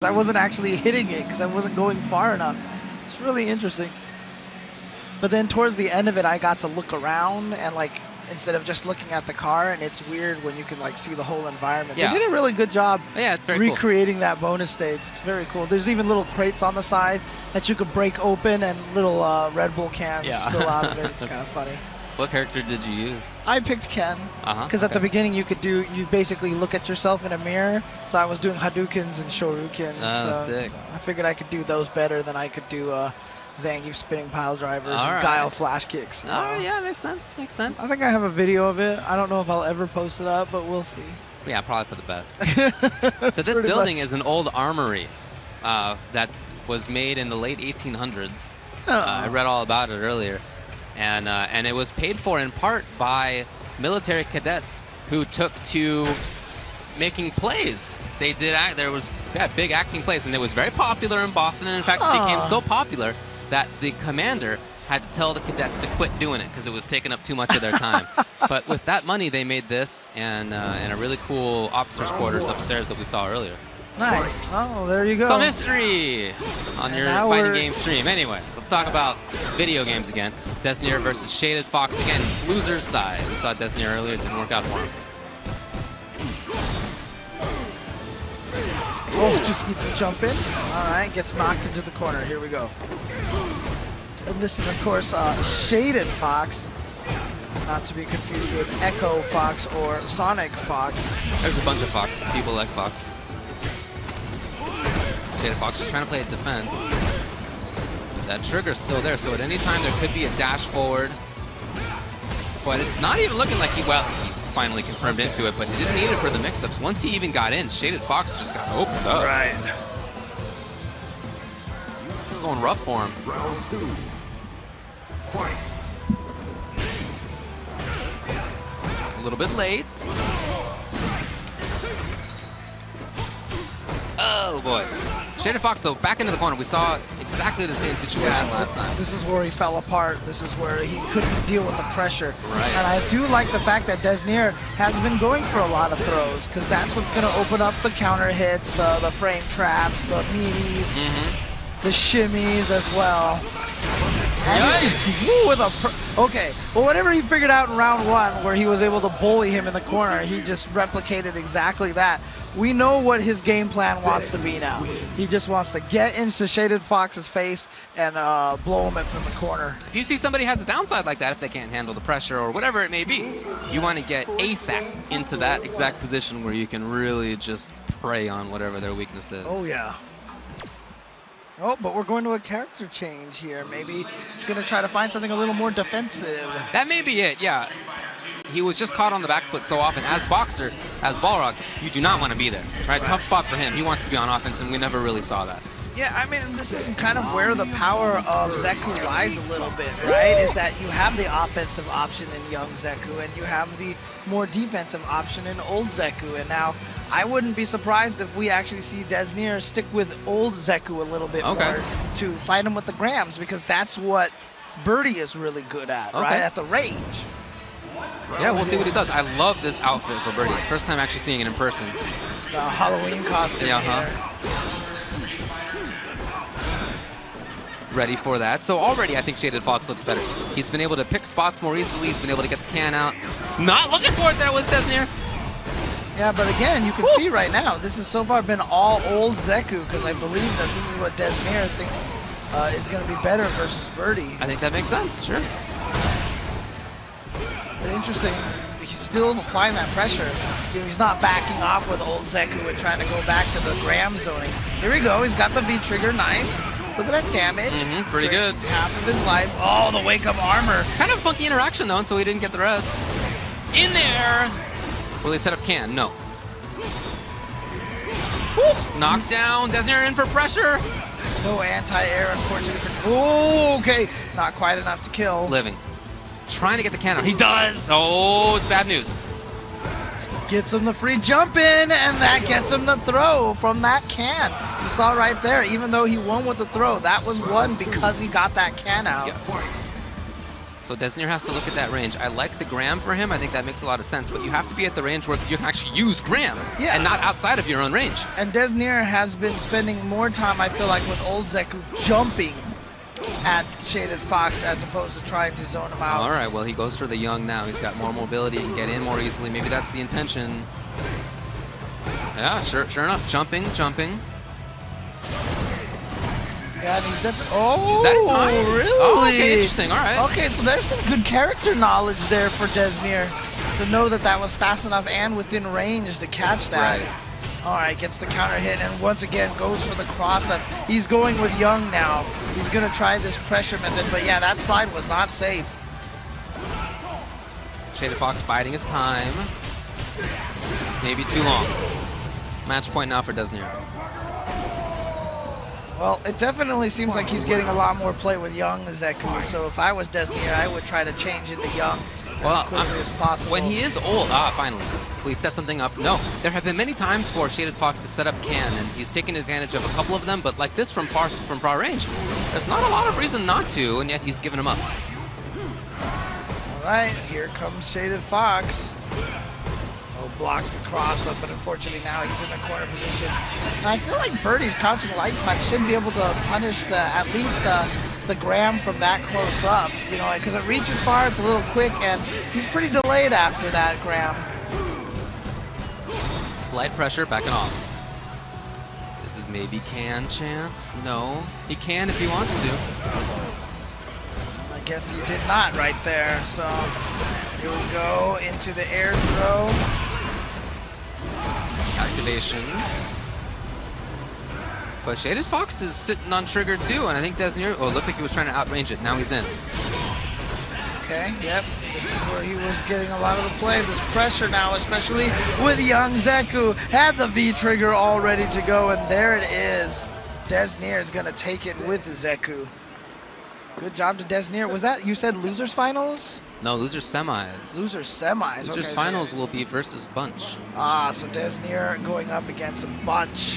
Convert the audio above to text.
I wasn't actually hitting it because I wasn't going far enough. It's really interesting. But then towards the end of it, I got to look around and like, instead of just looking at the car, and it's weird when you can like see the whole environment. Yeah. They did a really good job it's very recreating that bonus stage. It's very cool. There's even little crates on the side that you could break open and little Red Bull cans spill out of it. It's kind of funny. What character did you use? I picked Ken because at the beginning you basically look at yourself in a mirror. So I was doing Hadoukens and Shoryukens. Oh, so sick. I figured I could do those better than I could do Zangief spinning pile drivers and Guile flash kicks. Yeah, makes sense. Makes sense. I think I have a video of it. I don't know if I'll ever post it up, but we'll see. Yeah, probably for the best. So this building is an old armory that was made in the late 1800s. I read all about it earlier. And it was paid for in part by military cadets who took to making plays. They did there was big acting plays, and it was very popular in Boston. And in fact, it became so popular that the commander had to tell the cadets to quit doing it because it was taking up too much of their time. But with that money, they made this and a really cool officers' quarters upstairs that we saw earlier. Nice. Oh, there you go. Some history on your fighting game stream. Anyway, let's talk about video games again. Deznere versus Shaded Fox again. It's loser's side. We saw Deznere earlier. It didn't work out for him. Oh, just eats a jump in. All right, gets knocked into the corner. Here we go. And this is, of course, Shaded Fox. Not to be confused with Echo Fox or Sonic Fox. There's a bunch of foxes. People like foxes. Shaded Fox is trying to play a defense. That trigger's still there, so at any time there could be a dash forward. But it's not even looking like he finally confirmed into it, but he didn't need it for the mix-ups. Once he even got in, Shaded Fox just got opened up. Right. It's going rough for him. Round 2. Fight. A little bit late. Oh boy. Shaded Fox, though, back into the corner. We saw exactly the same situation last time. This is where he fell apart. This is where he couldn't deal with the pressure. Right. And I do like the fact that Deznere has been going for a lot of throws, because that's what's going to open up the counter hits, the frame traps, the meaties, the shimmies as well. And with okay, well, whatever he figured out in round 1, where he was able to bully him in the corner, he just replicated exactly that. We know what his game plan wants to be now. He just wants to get into Shaded Fox's face and blow him up in the corner. If you see somebody has a downside like that, if they can't handle the pressure or whatever it may be, you want to get ASAP into that exact position where you can really just prey on whatever their weakness is. Oh, yeah. Oh, but we're going to a character change here. Maybe going to try to find something a little more defensive. That may be it, yeah. He was just caught on the back foot so often. As boxer, as Balrog, you do not want to be there, right? Tough spot for him. He wants to be on offense, and we never really saw that. Yeah, I mean, this is kind of where the power of Zeku lies a little bit, right? Is that you have the offensive option in young Zeku, and you have the more defensive option in old Zeku. And now, I wouldn't be surprised if we actually see Deznere stick with old Zeku a little bit more to fight him with the grams, because that's what Birdie is really good at, right? At the range. Yeah, we'll see what he does. I love this outfit for Birdie. It's the first time actually seeing it in person. The Halloween costume Ready for that. So already I think Shaded Fox looks better. He's been able to pick spots more easily. He's been able to get the can out. Not looking for it. That was Deznere. Yeah, but again, you can see right now, this has so far been all old Zeku, because I believe that this is what Deznere thinks is going to be better versus Birdie. I think that makes sense, sure. But interesting, he's still applying that pressure. You know, he's not backing off with old Zeku and trying to go back to the gram zoning. Here we go, he's got the V trigger, nice. Look at that damage. Pretty good. Half of his life. Oh, the wake up armor. Kind of funky interaction though, so he didn't get the rest. In there! Will he set up can? No. Knocked down, Deznere in for pressure. No anti-air, unfortunately. Oh, okay. Not quite enough to kill. Living. Trying to get the can out. He does! Oh, it's bad news. Gets him the free jump in, and that gets him the throw from that can. You saw right there, even though he won with the throw, that was won because he got that can out. Yes. So Deznere has to look at that range. I like the Graham for him. I think that makes a lot of sense. But you have to be at the range where you can actually use Graham and not outside of your own range. And Deznere has been spending more time, I feel like, with old Zeku jumping at Shaded Fox as opposed to trying to zone him out. All right, well, he goes for the young now. He's got more mobility. He can get in more easily. Maybe that's the intention. Yeah, sure enough. Jumping. Yeah, and he's definitely. Oh, is that a time? Really? Oh, okay, interesting. All right. Okay, so there's some good character knowledge there for Deznere to know that that was fast enough and within range to catch that. Right. All right, gets the counter hit and once again goes for the cross-up. He's going with Young now. He's going to try this pressure method, but yeah, that slide was not safe. Shaded Fox biding his time. Maybe too long. Match point now for Deznere. Well, it definitely seems like he's getting a lot more play with Young Zeku, so if I was Deznere, I would try to change into Young as quickly as possible. When he is old, finally, please set something up. No, there have been many times for Shaded Fox to set up Can, and he's taken advantage of a couple of them, but like this from far range, there's not a lot of reason not to, and yet he's given him up. All right, here comes Shaded Fox. Oh, blocks the cross up, but unfortunately now he's in the corner position. And I feel like Birdie's crouching light punch should be able to punish at least the Graham from that close up, you know, because it reaches far, it's a little quick, and he's pretty delayed after that Graham. Light pressure, backing off. This is maybe Can chance. No, he can if he wants to. I guess he did not right there, so here we go into the air throw. Activation. But Shaded Fox is sitting on trigger too, and I think Deznere, oh, it looked like he was trying to outrange it. Now he's in. Okay, yep. This is where he was getting a lot of the play. This pressure now, especially with Young Zeku, had the V trigger all ready to go, and there it is. Deznere is going to take it with Zeku. Good job to Deznere. Was that, you said losers finals? No, losers semis. Losers semis. Losers okay, finals will be versus Bunch. So Deznere going up against a Bunch.